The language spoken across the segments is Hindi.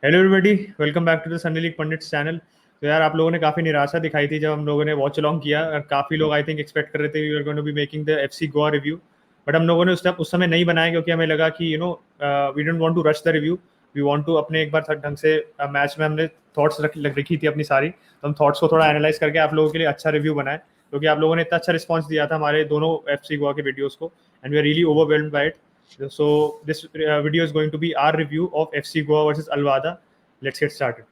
Hello everybody, welcome back to the Sunny League Pundits channel. तो यार, आप लोगों ने काफ़ी निराशा दिखाई थी जब हम लोगों ने वॉच अलोंग किया, और काफ़ी लोग आई थिंक एक्सपेक्ट कर रहे थे we are going to be making the FC Goa review. But हम लोगों ने उस समय नहीं बनाया क्योंकि हमें लगा कि we don't want to rush the review. We want to अपने एक बार ढंग से मैच में हमने थॉट्स रखी थी अपनी सारी, तो हम थॉट्स को थोड़ा एनालाइज करके आप लोगों के लिए अच्छा रिव्यू बनाए, क्योंकि आप लोगों ने इतना अच्छा रिस्पॉन्स दिया था हमारे दोनों एफसी गोवा के वीडियोज़ को, and we are really overwhelmed by it. So this video is going to be our review of FC Goa versus Alvada. Let's get started.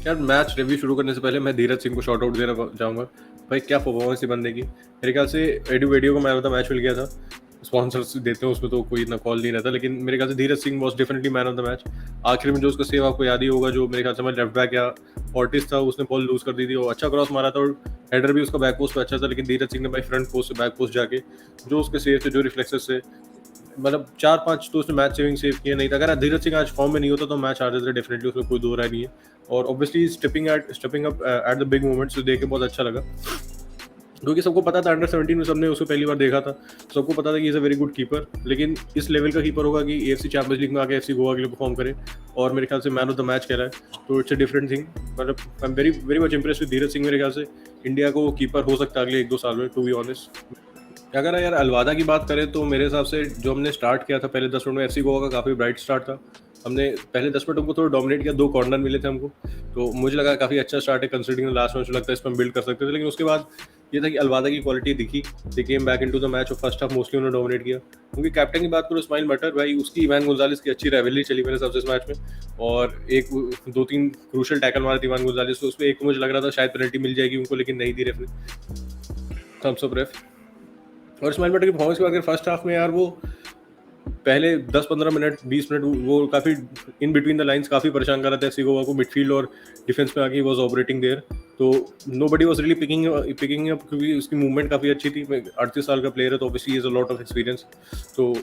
यार, मैच रिव्यू शुरू करने से पहले मैं धीरज सिंह को शॉर्ट आउट देना चाहूँगा। भाई, क्या परफॉर्मेंस थी बंदे की। मेरे ख्याल से एडू को मैन ऑफ द मैच मिल गया था। स्पॉन्सर्स देते हैं उसमें तो कोई ना कॉल नहीं रहता, लेकिन मेरे ख्याल से Dheeraj Singh was definitely man of the match. आखिर में जो उसका सेव आपको याद ही होगा, जो मेरे ख्याल से लेफ्ट बैक या ऑर्टिस था, उसने बॉल लूज कर दी थी और अच्छा क्रॉस मारा था और हेडर भी उसका बैक पोस्ट पे अच्छा था, लेकिन धीरज सिंह ने भाई फ्रंट पोस्ट से बैक पोस्ट जाके जो उसके सेव थे, जो रिफ्लेक्सेस से, मतलब 4-5 तो उसने मैच सेविंग सेव किया नहीं था। अगर धीरज सिंह आज फॉर्म में नहीं होता तो मैच हार जाते डेफिनेटली, उसमें कोई दो राय नहीं है। और obviously stepping up at the big moments तो देख के बहुत अच्छा लगा, क्योंकि सबको पता था अंडर 17 में सबने उसको पहली बार देखा था, सबको पता था कि is a very good keeper, लेकिन इस लेवल का कीपर होगा कि एएफसी चैंपियंस लीग में आके एफसी गोवा के लिए परफॉर्म करे और मेरे ख्याल से मैन ऑफ द मैच कह रहा है, तो इट्स अ डिफरेंट थिंग। मतलब I am very very much impress with Dheeraj Singh. मेरे ख्याल से इंडिया को कीपर हो सकता है अगले 1-2 साल में, टू बी ऑनेस्ट। अगर यार अलवादा की बात करें तो मेरे हिसाब से जो हमने स्टार्ट किया था पहले 10 मिनट में, एफसी गोवा का काफ़ी ब्राइट स्टार्ट था। हमने पहले 10 मिनट हमको थोड़ा डोमिनेट किया, 2 कॉर्नर मिले थे हमको, तो मुझे लगा काफ़ी अच्छा स्टार्ट है कंसिडरिंग लास्ट मैच, लगता है इस पर बिल्ड कर सकते थे। लेकिन उसके बाद ये था कि अलवादा की क्वालिटी दिखी, they came back into the match और फर्स्ट हाफ मोस्टली उन्होंने डोमिनेट किया। उनकी कैप्टन की बात करो इस्माइल मटर, भाई उसकी इवान गोंजालेस की अच्छी राइवलरी चली मेरे हिसाब से इस मैच में, और 1-2-3 क्रूशल टैकल मारे थे इवान गोंजालेस को, उसमें एक मुझे लग रहा था शायद पेनल्टी मिल जाएगी उनको, लेकिन नहीं दी रेफ ने, थम्स अप रेफ। और इस्माइल मटर की परफॉर्मेंस की बात करें फर्स्ट हाफ में, यार वो पहले 10-15 मिनट 20 मिनट वो काफ़ी इन बिटवीन द लाइंस काफ़ी परेशान कर रहा था एफसी गोवा को, मिडफील्ड और डिफेंस में आके वॉज ऑपरेटिंग देयर, तो nobody was really picking up, क्योंकि उसकी मूवमेंट काफ़ी अच्छी थी। 38 साल का प्लेयर है तो obviously is a lot of experience, तो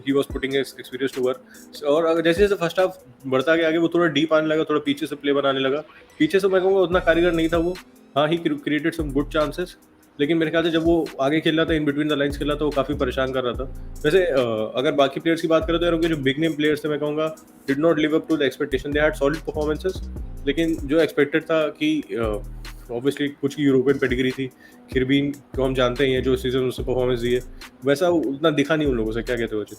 he was putting experience to work. और अगर जैसे जैसे फर्स्ट हाफ बढ़ता गया आगे, वो थोड़ा डीप आने लगा, थोड़ा पीछे से प्ले बनाने लगा। पीछे से मैं कहूँगा उतना कारीगर नहीं था वो, हाँ he created some good chances, लेकिन मेरे ख्याल से जब वो आगे खेल रहा था, इन बिटवीन द लाइंस खेल रहा था, वो काफ़ी परेशान कर रहा था। वैसे अगर बाकी प्लेयर्स की बात करें तो यार उनके जो बिग नेम प्लेयर्स थे, मैं कहूँगा did not live up to the expectation. They had solid performances, लेकिन जो एक्सपेक्टेड था कि ऑब्वियसली कुछ की यूरोपियन पेडिग्री थी, खिरबीन को हम जानते ही हैं जो सीजन उससे परफॉर्मेंस दी है, वैसा उतना दिखा नहीं उन लोगों से। क्या कहते हो Ajit?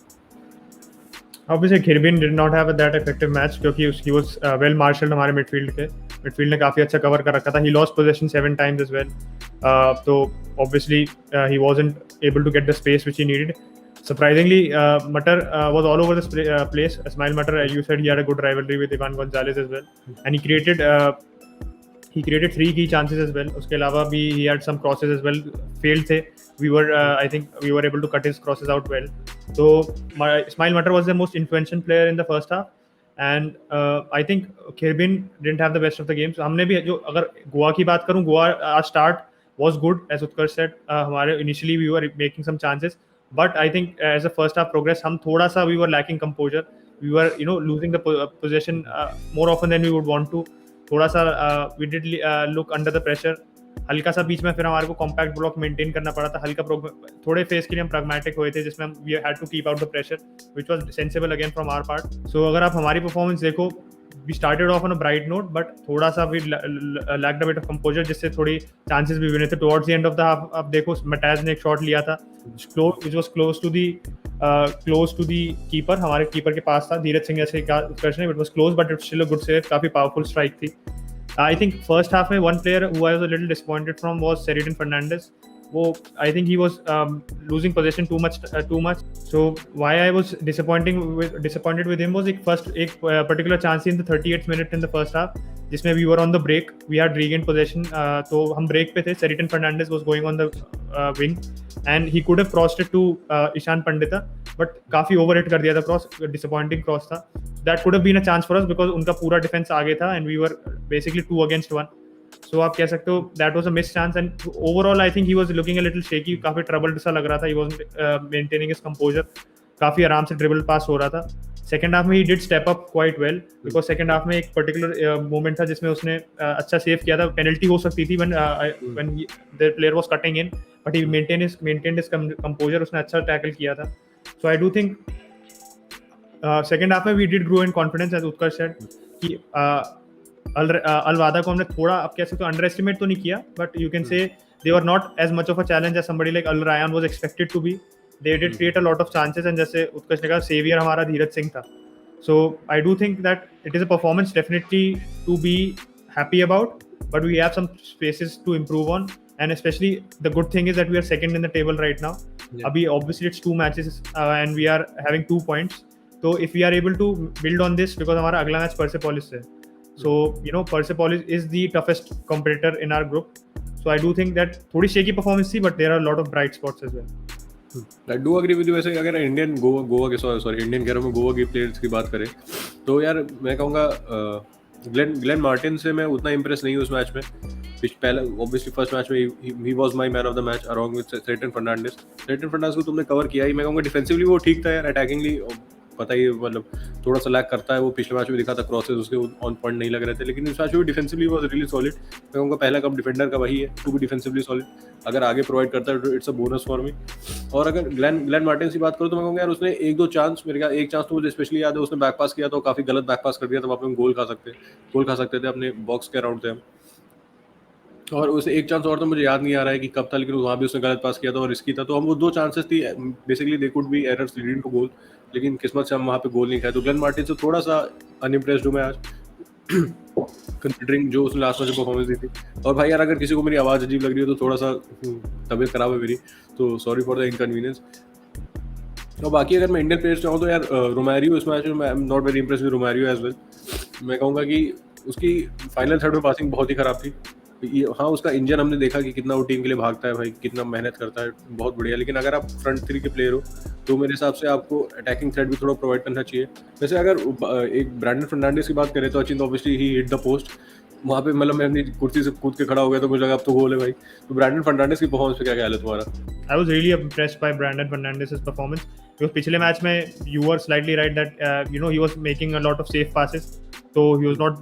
Obviously, Khirbin did not have that effective match क्योंकि he was well marshaled हमारे मिडफील्ड ने काफ़ी अच्छा कवर कर रखा था. He lost possession 7 times as well. तो obviously he wasn't able to get the space which he needed. Surprisingly, Matar was all over the place. Ismail Matar, you said he had a good rivalry with Ivan Gonzalez as well, and he created 3 key chances as well. उसके अलावा भी he had some crosses as well, failed थे. I think we were able to cut his crosses out well. So Ismail Matar was the most influential player in the first half, and I think Khirbin didn't have the best of the game. So हमने भी जो अगर गोवा की बात करूँ, Goa our start was good as Utkarsh said. हमारे initially we were making some chances, but I think as the first half progressed, हम थोड़ा सा we were lacking composure. We were losing the possession more often than we would want to. थोड़ा सा we did look under the pressure, हल्का सा बीच में फिर हमारे को कॉम्पैक्ट ब्लॉक मेंटेन करना पड़ा था, हल्का थोड़े फेज के लिए हम प्रैग्मेटिक हुए थे, जिसमें हम we had to keep out the pressure which was sensible again from our part. So अगर आप हमारी परफॉर्मेंस देखो, we started off on a bright note, but थोड़ा सा we lacked a bit of composure, जिससे थोड़ी चांसेस भी बने थे. Towards the end of the half आप देखो, मटैज ने एक शॉट लिया था which was close to the keeper, हमारे कीपर के पास था. धीरज सिंह ऐसे उत्कर्ष ने, it was close but it's still a good save, काफी पावरफुल स्ट्राइक थी. I think first half में one player who I was a little disappointed from was Sheridan Fernandez. I think he was losing possession too much. So why I was disappointed with him was एक particular chance in the 38th minute in the first half, जिसमें we were on the break, we had regained possession. तो हम break पे थे. Sheridan Fernandez was going on the wing and he could have crossed it to Ishan Pandita, but काफी overhit कर दिया था cross, disappointing cross था. That could have been a chance for us because उनका पूरा डिफेंस आगे था and we were basically 2 against 1. So आप कह सकते हो that was a missed chance, and overall I think he was looking a little shaky, काफी troubled सा लग रहा था. He wasn't maintaining his composure, काफी आराम से ड्रिबल पास हो रहा था. सेकंड हाफ में he did step up quite well, because second half में एक पर्टिकुलर मोमेंट था जिसमें उसने अच्छा सेव किया था, पेनल्टी हो सकती थी when the player was cutting in, but he maintained his composure, उसने अच्छा टैकल किया था. So I do think second half में we did grow in confidence, as Utkarsh said, कि अल-वादा को हमने थोड़ा, आप कह सकते हो, अंडर एस्टिमेट तो नहीं किया, but you can say they were not as much of a challenge as somebody like Al Rayyan was expected to be. They did create a lot of chances, and जैसे उत्कर्ष ने कहा, savior हमारा धीरज सिंह था. So I do think that it is a performance definitely to be happy about, but we have some spaces to improve on, and especially the good thing is that we are second in the table right now. Yeah. Abhi obviously it's 2 matches and we are having 2 points. So if we are able to build on this, because हमारा अगला मैच Persepolis से, so you know Persepolis is the toughest competitor in our group. So I do think that थोड़ी shaky performance थी, but there are a lot of bright spots as well. I do agree with you. वैसे अगर इंडियन गोवा के इंडियन कह रहा हूँ मैं, गोवा की प्लेयर्स की बात करें तो यार मैं कहूँगा ग्लेन मार्टिन से मैं उतना इंप्रेस नहीं हूँ उस मैच में. पहले ऑब्वियसली फर्स्ट मैच में ही was my man of the match along with Seriton Fernandes को तुमने कवर किया ही. मैं कहूँगा डिफेंसिवली वो ठीक था यार, अटैकिंगली पता ही मतलब थोड़ा सा लैक करता है वो. पिछले मैच में दिखा था क्रॉसेस उसके ऑन पॉइंट नहीं लग रहे थे, लेकिन इस मैच में डिफेंसिवली वाज रियली सॉलिड. मैं कहूँगा पहला कम डिफेंडर का वही है, टू बी डिफेंसिवली सॉलिड. अगर आगे प्रोवाइड करता है तो it's a bonus for me. और अगर ग्लेन मार्टिन की बात करूँ तो मैं कहूँगा यार उसने एक दो चांस, मेरे ख्याल एक चांस तो मुझे स्पेशली याद है, उसने बैक पास किया तो काफ़ी गलत बैक पास कर दिया था, वहाँ पे हम गोल खा सकते थे, अपने बॉक्स के अराउंड थे हम. और उसे एक चांस और तो मुझे याद नहीं आ रहा है कि कब था, लेकिन वहाँ भी उसने गलत पास किया था और रिस्की था. तो हम वो 2 चांसेस थी, basically they could be errors leading to goal, लेकिन किस्मत से हम वहाँ पे गोल नहीं खाए. तो ग्लेन मार्टिन से थोड़ा सा अनइम्प्रेस्ड हूँ मैं आज, कंसिडरिंग जो उसने लास्ट में जो परफॉर्मेंस दी थी. और भाई यार अगर किसी को मेरी आवाज़ अजीब लग रही हो तो थोड़ा सा तबीयत खराब है मेरी, तो सॉरी फॉर द इनकन्वीनियंस. और बाकी अगर मैं इंडियन प्लेयर्स चाहूँ तो यार रोमारियो इस मैच में I am not very impress with Romario as well. मैं कहूँगा कि उसकी फाइनल थर्ड में पासिंग बहुत ही ख़राब थी. हाँ उसका इंजन हमने देखा कि कितना वो टीम के लिए भागता है भाई, कितना मेहनत करता है, बहुत बढ़िया. लेकिन अगर आप फ्रंट 3 के प्लेयर हो तो मेरे हिसाब से आपको अटैकिंग थ्रेड भी थोड़ा प्रोवाइड करना चाहिए. वैसे अगर एक ब्रैंडन फर्नांडिस की बात करें तो Achint obviously he hit the post. वहाँ पे मतलब मैं अपनी कुर्सी से कूद के खड़ा हो गया तो मुझे लगा अब तो गोल है भाई. तो ब्रैंडन फर्नांडिस की परफॉर्मेंस पे क्या ख्याल है तुम्हारा? I was really impressed by Brandon Fernandez's performance. Because पिछले मैच में you were slightly right that you know he was making a lot of safe passes, so he was not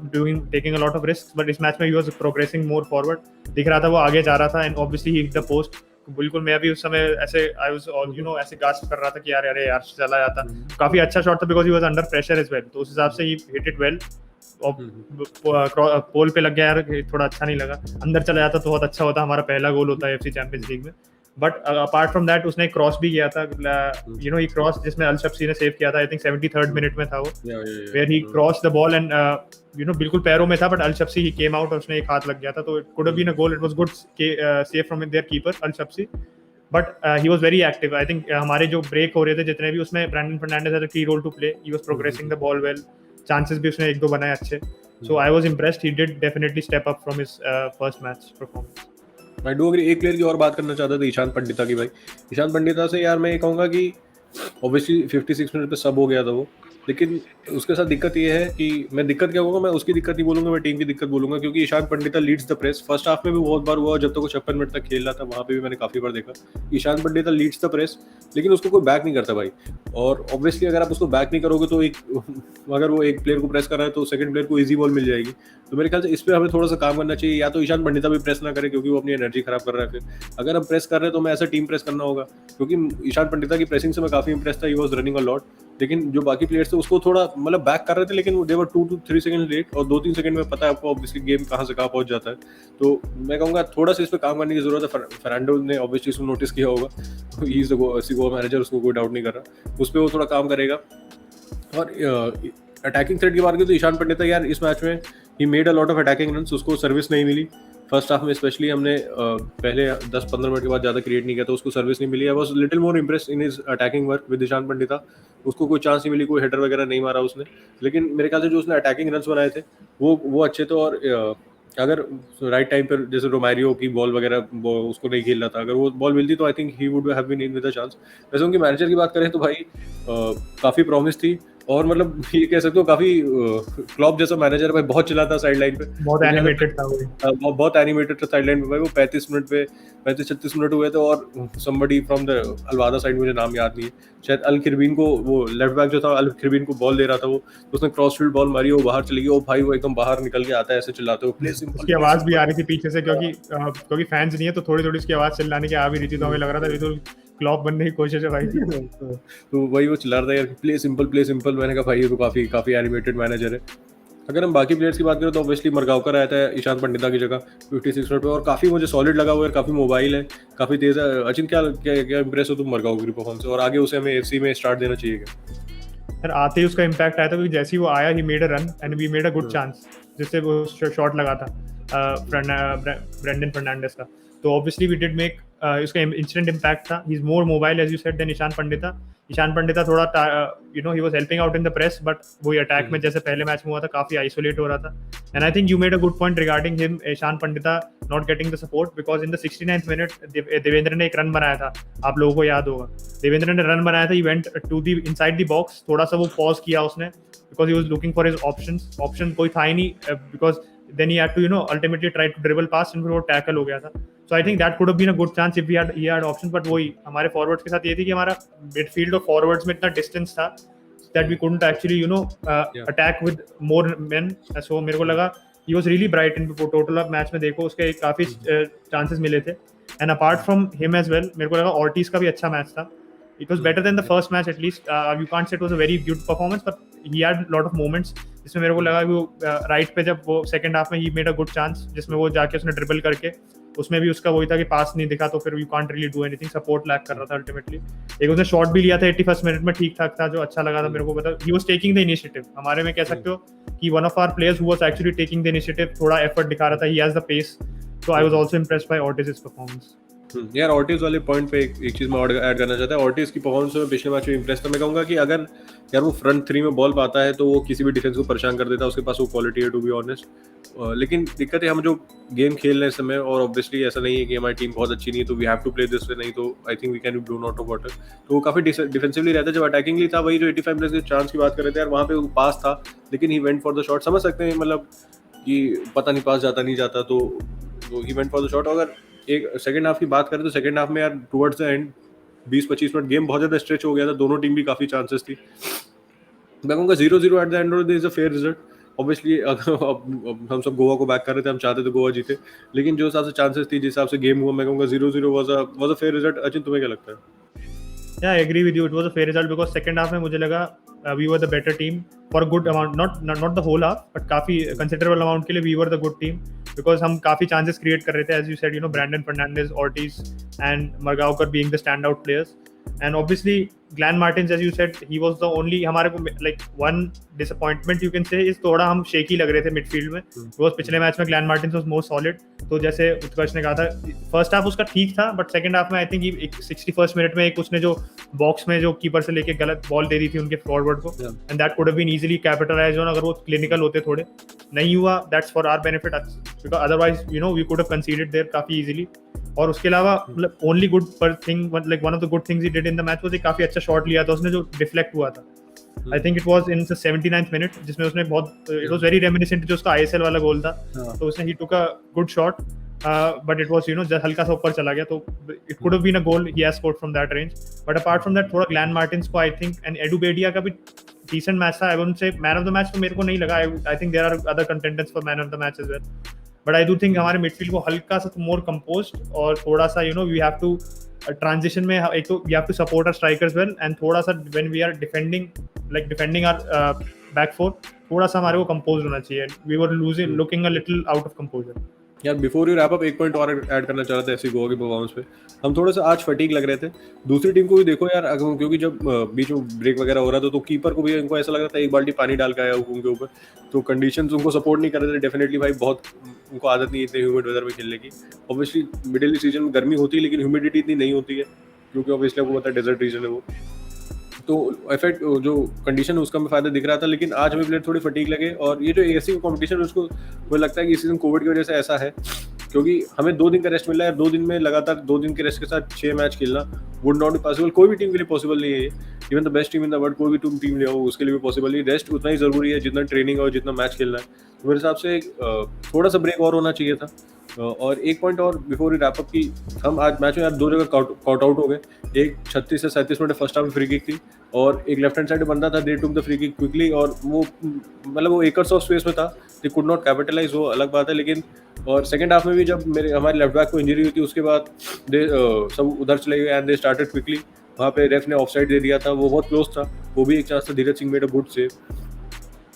taking a lot of risks. But इस मैच में he was progressing more forward. दिख रहा था वो आगे जा रहा था, and obviously he hit the post. बिल्कुल मैं भी उस समय ऐसे I was you know ऐसे गास्प कर रहा था कि यार अरे यार चला जाता. काफी अच्छा शॉट था because he was under pressure as well. तो उस हिसाब से he hit it well. और पोल पे लग गया यार, थोड़ा अच्छा नहीं लगा. अंदर चला जाता तो बहुत अच्छा होता, हमारा पहला गोल होता है एफसी चैंपियंस लीग में. बट अपार्ट फ्रॉम दैट उसने क्रॉस भी किया था, यू नो ही क्रॉस जिसमें अल शब्सी ने सेव किया था. आई थिंक 73rd मिनट में था वो, where he cross the ball and you know बिल्कुल पैरों में था, but Al शब्सी he came out और उसने एक हाथ लग गया था. तो it could have been a goal. It was good save from their keeper Al Shamsi, but he was very active. I think हमारे जो ब्रेक हो रहे थे जितने भी, उसमें Brandon Fernandes had a key role to play. He was progressing the ball well. Chances भी उसने 1-2 बनाए अच्छे. So I was impressed. He did definitely step up from his first match performance. I do agree. एक प्लेयर की और बात करना चाहता था, ईशान पंडिता की. भाई ईशान पंडिता से यार मैं ये कहूँगा कि ऑब्वियसली 56 मिनट पे सब हो गया था वो, लेकिन उसके साथ दिक्कत ये है कि मैं दिक्कत क्या कहूँगा, मैं उसकी दिक्कत नहीं बोलूँगा, मैं टीम की दिक्कत बोलूँगा. क्योंकि Ishan Pandita leads the press. First half में भी बहुत बार हुआ, जब तक वो 56 मिनट तक खेल रहा था वहाँ पे भी मैंने काफ़ी बार देखा Ishan Pandita leads the press, लेकिन उसको कोई बैक नहीं करता भाई. और ऑब्वियसली अगर आप उसको बैक नहीं करोगे तो अगर वो एक प्लेयर को प्रेस कर रहा है तो सेकंड प्लेयर को इजी बॉल मिल जाएगी. तो मेरे ख्याल से इस पर हमें थोड़ा सा काम करना चाहिए. या तो ईशान पंडिता भी प्रेस ना करे क्योंकि वो अपनी एनर्जी खराब कर रहा है. फिर अगर हम प्रेस कर रहे हैं तो हमें ऐसा टीम प्रेस करना होगा, क्योंकि ईशान पंडिता की प्रेसिंग से मैं काफ़ी इंप्रेस था. He was running a lot, लेकिन जो बाकी प्लेयर्स थे उसको थोड़ा मतलब बैक कर रहे थे, लेकिन दे वर 2 to 3 सेकंड लेट. और 2-3 सेकंड में पता है आपको ऑब्वियसली गेम कहाँ से कहाँ पहुँच जाता है. तो मैं कहूँगा थोड़ा सा इस पर काम करने की जरूरत है. फर्नांडो ने ऑब्वियसली इसको नोटिस किया होगा, he is the Goa manager, उसको कोई डाउट नहीं कर रहा, उस पर वो थोड़ा काम करेगा. और अटैकिंग थ्रेड की बात करें तो ईशान पंडिता यार इस मैच में ही made a lot of attacking runs. उसको सर्विस नहीं मिली फर्स्ट हाफ में, स्पेशली हमने पहले 10-15 मिनट के बाद ज़्यादा क्रिएट नहीं किया तो उसको सर्विस नहीं मिली. I was little more impressed in his attacking work with Ishan Pandita. उसको कोई चांस नहीं मिली, कोई हेडर वगैरह नहीं मारा उसने, लेकिन मेरे ख्याल से जो उसने अटैकिंग रन्स बनाए थे वो अच्छे थे. और अगर राइट टाइम पर जैसे रोमारियो की बॉल वगैरह उसको नहीं खेल रहा था, अगर वो बॉल मिलती तो I think he would have been in with a chance. वैसे उनके मैनेजर की बात करें तो भाई काफ़ी प्रॉमिस थी. और मतलब ये कह सकते हो काफ़ी क्लॉप जैसा मैनेजर है भाई, बहुत चिल्लाता साइड लाइन पे। बहुत लेकिन अगर एनिमेटेड था वो। बहुत एनिमेटेड था साइड लाइन पे भाई, वो 35 मिनट पे 35-36 मिनट हुए थे, और समबडी फ्रॉम द अलवादा साइड, मुझे नाम याद नहीं है, शायद अल खिरबीन को, वो लेफ्ट बैक जो था अल खिरबीन को बॉल दे रहा था वो, तो उसने क्रॉस फील्ड बॉल मारी, वो बाहर चली गई, वो भाई वो एकदम बाहर निकल के आता है ऐसे चिल्लाते हुए, उसकी प्ले आवाज भी आ सिंपल। रही थी पीछे से, क्योंकि फैंस नहीं है तो थोड़ी थोड़ी उसकी आवाज चिल्लाने की आ भी रही थी, तो हमें लग रहा था बिल्कुल क्लॉप बनने की कोशिश है भाई की। तो वही वो चिल्ला रहा था यार, प्ले सिंपल प्ले सिंपल। मैंने कहा भाई ये तो काफ़ी काफ़ी एनिमेटेड मैनेजर है। अगर हम बाकी प्लेयर्स की बात करें तो ऑब्वियसली मरगावकर आया था ईशान पंडिता की जगह 56 मिनट पे, और काफ़ी मुझे सॉलिड लगा हुआ है, काफ़ी मोबाइल है, काफ़ी तेज़ है। अचिन, क्या क्या क्या इंप्रेस हो तुम मरगावकर की परफॉर्मेंस से, और आगे उसे हमें एफसी में स्टार्ट देना चाहिए क्या? यार आते ही उसका इम्पैक्ट आया था, क्योंकि जैसे ही वो आया he made a run and we made a good hmm, chance, जिससे वो शॉट लगा था ब्रेंडन फर्नांडिस का। तो ऑब्वियसली वी डिड मेक, उसका इंस्टेंट इम्पैक्ट था। He is more mobile as you said then Ishan Pandita. Ishan Pandita थोड़ा he was helping out in the press, but वही अटैक में हम्म, जैसे पहले मैच में हुआ था काफी आइसोलेट हो रहा था। And I think you made a good point regarding him, Ishan Pandita not getting the support, because in the 69th minute Devendra ने एक रन बनाया था, आप लोगों को याद होगा। देवेंद्र ने रन बनाया था, he went to the inside the box, थोड़ा सा वो पॉज किया उसने, because he was looking for his option कोई था ही नहीं, because then he had to ultimately try to dribble pass and फिर वो टैकल हो गया था। so I think that could have been a good chance if he had options, but वही हमारे फॉरवर्ड्स के साथ ये थी कि हमारा मिडफील्ड और फॉरवर्ड्स में इतना डिस्टेंस था that we couldn't actually yeah, attack with more men। so मेरे को लगा he was really bright in total of match में, देखो उसके काफी चांसेस मिले थे। and apart from him as well, मेरे को लगा ऑर्टिस का भी अच्छा मैच था। it was better than the first match at least। you can't say it was a very good performance, but he had a lot of moments जिसमें मेरे को लगा कि वो राइट पे जब वो सेकंड हाफ में ही मेड अ गुड चांस, जिसमें वो जाके उसने ड्रिबल करके, उसमें भी उसका वही था कि पास नहीं दिखा, तो फिर you can't really do anything, support lack कर रहा था अल्टीमेटली। एक उसने शॉट भी लिया था 81st मिनट में, ठीक ठाक था, जो अच्छा लगा था मेरे को। मतलब he was taking the initiative, हमारे में कह सकते हो कि one of our players who was actually taking the initiative, थोड़ा एफर्ट दिखा रहा था, he has the pace. So I was also impressed by Ortiz performance. यार ऑर्टिज वाले पॉइंट पे एक चीज़ मैं और ऐड करना चाहता हूँ। ऑर्टिज की परफॉर्मेंस में पिछले मैच में इंप्रेस था। मैं कहूँगा कि अगर यार वो फ्रंट थ्री में बॉल पाता है तो वो किसी भी डिफेंस को परेशान कर देता है, उसके पास वो क्वालिटी है टू बी ऑनेस्ट। लेकिन दिक्कत है हम जो गेम खेल रहे हैं इस समय, और ऑब्वियसली ऐसा नहीं है कि हमारी टीम बहुत अच्छी नहीं है तो we have to play this way, नहीं तो I think we can be blown out of water. तो वो काफ़ी डिफेंसिवली रहता है। जब अटैकिंगली था, वही जो 85 मिनट्स के चांस की बात कर रहे थे यार, वहाँ पे वो पास था, लेकिन he went for the shot. समझ सकते हैं मतलब कि पता नहीं पास जाता नहीं जाता, तो he went for the shot. अगर एक सेकंड हाफ की बात करें तो सेकंड हाफ में यार towards the and 20-25 minute game बहुत ज़्यादा स्ट्रेच हो गया था, दोनों टीम भी काफ़ी चांसेस थी। मैं कहूँगा 0-0 eight the end of the day is a fair result. Obviously अब हम सब गोवा को बैक कर रहे थे, हम चाहते थे गोवा जीते, लेकिन जो हिसाब से चांसेस थी, जिस हिसाब से गेम हुआ, मैं कहूँगा 0-0 was a fair result. Achin, तुम्हें क्या लगता है? Yeah, I agree with you. It was a fair result because second half में मुझे लगा we were the better team for a good amount, not the whole half, but काफी considerable amount के लिए we were the good team, because हम काफी chances create कर रहे थे, as you said, Brandon Fernandes, Ortiz and Margaonkar being the standout players, and obviously Glenn Martins, as you said, he was the only, हमारे को like one disappointment you can say is थोड़ा हम shaky लग रहे थे midfield में, because पिछले मैच में Glenn Martins was more solid। तो जैसे उत्कर्ष ने कहा था, फर्स्ट हाफ उसका ठीक था, बट सेकंड हाफ में आई थिंक 61st मिनट में एक उसने जो बॉक्स में जो कीपर से लेके गलत बॉल दे दी थी उनके फॉरवर्ड को, and that could have been easily capitalised on, अगर वो क्लिनिकल होते थोड़े। नहीं हुआ, that's for our benefit, because otherwise we could have considered there काफी इजीली। और उसके अलावा मतलब ओनली गुड पर thing, like one of the good things he did in the match was एक काफी अच्छा शॉट लिया था उसने जो डिफ्लेक्ट हुआ था। आई think it was in the 79th minute, जिसमें उसने बहुत, इट वाज वेरी रेमिनिसेंट जो उसका आईएसएल वाला गोल था। तो उसने he took a good shot, but it was just हल्का सा ऊपर चला गया, तो it could have been a goal, he has scored from that range. But apart from that थोड़ा ग्लैन मार्टिन्स को आई थिंक, एंड एडू बेडिया का भी डिसेंट मैच था। I wouldn't say man of the match तो मेरे को नहीं लगा, I think there are other contenders for man of the match as well, but I do think हमारे मिडफील्ड को हल्का सा मोर कंपोज्ड, और थोड़ा सा वी हैव टू ट्रांजिशन में, एक तो we have to support our strikers well, and थोड़ा सा when we are defending our back four, थोड़ा सा हमारे को कंपोज होना चाहिए। We were losing, looking a little out of composure. यार बिफोर यू रैप अप एक पॉइंट और ऐड करना चाह रहा था ऐसी गोवा की परफॉर्मेंस पे। हम थोड़ा सा आज फटीक लग रहे थे। दूसरी टीम को भी देखो यार, क्योंकि जब बीच में ब्रेक वगैरह हो रहा था तो कीपर को भी उनको ऐसा लग रहा था एक बाल्टी पानी डाल के आया उनके ऊपर, तो कंडीशंस उनको सपोर्ट नहीं कर रहे थे डेफिनेटली भाई। बहुत उनको आदत नहीं है इतने ह्यूमिड वेदर में खेलने की। ऑब्वियसली मिडिल सीजन में गर्मी होती है लेकिन ह्यूमिडिटी इतनी नहीं होती है, क्योंकि ऑब्वियसली आपको पता है डेजर्ट रीजन है वो, तो इफेक्ट जो कंडीशन है उसका हमें फायदा दिख रहा था। लेकिन आज हमें प्लेयर थोड़ी फटीक लगे, और ये जो एएफसी कॉम्पिटिशन है उसको मुझे लगता है कि इस सीजन कोविड की वजह से ऐसा है, क्योंकि हमें 2 दिन का रेस्ट मिला है। 2 दिन में लगातार 2 दिन के रेस्ट के साथ 6 मैच खेलना वुड नॉट बी पॉसिबल, कोई भी टीम के लिए पॉसिबल नहीं है ये। Even the best team in the world, कोई भी तुम टीम ले आओ उसके लिए भी पॉसिबल है। रेस्ट उतना ही ज़रूरी है जितना ट्रेनिंग और जितना मैच खेलना है। तो मेरे हिसाब से थोड़ा सा ब्रेक और होना चाहिए था। और एक पॉइंट और बिफोर रैप अप की, हम आज मैच में यार 2 जगह कॉट आउट हो गए। एक 36 से 37 मिनट फर्स्ट हाफ में फ्री किक थी और एक लेफ्ट हैंड साइड बंदा था, they took the free kick quickly और वो मतलब वो एकर्स ऑफ स्पेस में था, दे कुड नॉट कैपिटलाइज, वो अलग बात है। लेकिन और सेकंड हाफ में भी जब हमारे लेफ्ट बैक को इंजरी हुई थी उसके बाद दे सब उधर चले गए एंड दे स्टार्टेड क्विकली। वहाँ पे रेफ ने ऑफसाइड दे दिया था, वो बहुत क्लोज था, वो भी एक चांस था। Dheeraj Singh made a good save.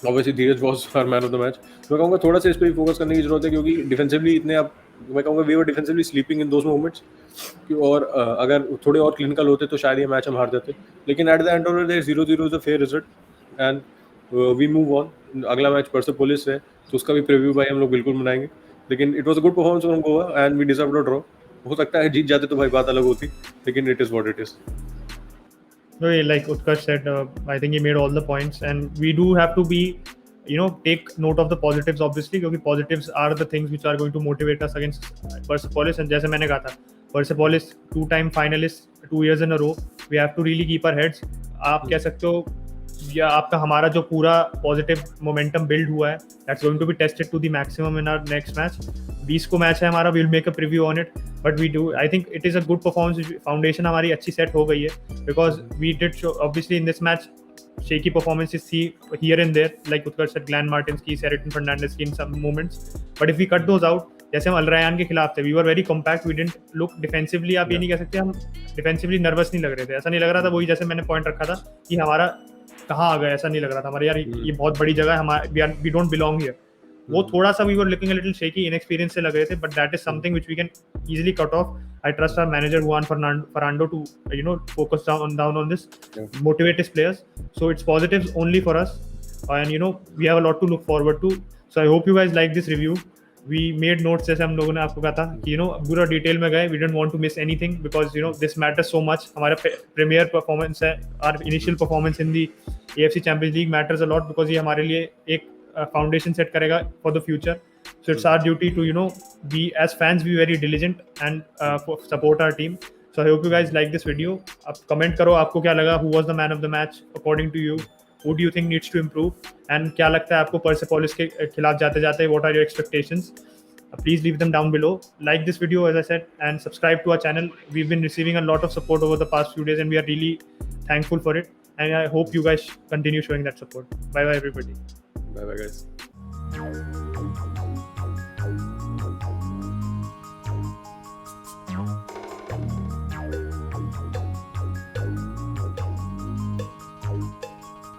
Obviously Dheeraj was our man of the match. मैं कहूँगा थोड़ा सा इस पर फोकस करने की जरूरत है क्योंकि डिफेंसिवली इतने आप, मैं कहूँगा we were defensively sleeping in those moments. और अगर थोड़े और क्लिनिकल होते तो शायद ये मैच हम हार जाते। लेकिन at the end of the day 0-0 is a fair result and we move on. अगला मैच परसेपोलिस है तो उसका भी प्रीव्यू भाई हम लोग बिल्कुल बनाएंगे। लेकिन it was a good performance from Goa and we deserved a draw. हो सकता है जीत जाते तो भाई बात अलग होती, लेकिन it is what it is. No, like Utkarsh said, I think he made all the points, and we do have to be, take note of the positives, obviously, because positives are the things which are going to motivate us against Persepolis. And जैसे मैंने कहा था, Persepolis 2-time finalist 2 years in a row. We have to really keep our heads. आप कह सकते हो या आपका हमारा जो पूरा पॉजिटिव मोमेंटम बिल्ड हुआ है, that's going to be tested to the maximum in our next match. 20 को मैच है हमारा, we will make a preview on it, but we do, I think it is a good performance. Foundation हमारी अच्छी सेट हो गई है because we did show obviously in this match shaky performances see here and there, like Utkarsh said, Glenn Martins की, Sheraton Fernandez की in some moments, but if we cut those out, जैसे हम अल रयान के खिलाफ थे, we were very compact, we didn't look defensively, आप ये नहीं कह सकते हम डिफेंसिवली नर्वस नहीं लग रहे थे, ऐसा नहीं लग रहा था। वही जैसे मैंने पॉइंट रखा था कि हमारा कहाँ आ गया, ऐसा नहीं लग रहा था हमारे यार ये बहुत बड़ी जगह है, हमारा वी डोंट बिलोंग हियर। वो थोड़ा सा we were looking a little shaky, inexperience से लग रहे थे, but that is something which we can easily cut off. I trust our manager Juan Ferrando to focus down on this, motivate his players. So it's positives only for us, and we have a lot to look forward to. So I hope you guys like this review. We made notes जैसे हम लोगों ने आपको कहा था कि पूरा डिटेल में गए. We didn't want to miss anything because this matters so much. हमारा premier performance है, our initial performance in the AFC Champions League matters a lot because ये हमारे लिए एक foundation set करेगा for the future. So it's our duty to be, as fans, be very diligent and support our team. So I hope you guys like this video. आप comment करो आपको क्या लगा, who was the man of the match according to you, who do you think needs to improve, and क्या लगता है आपको Persepolis के खिलाफ जाते जाते what are your expectations? Please leave them down below. Like this video, as I said, and subscribe to our channel. We've been receiving a lot of support over the past few days and we are really thankful for it, and I hope you guys continue showing that support. Bye bye everybody. Bye bye guys.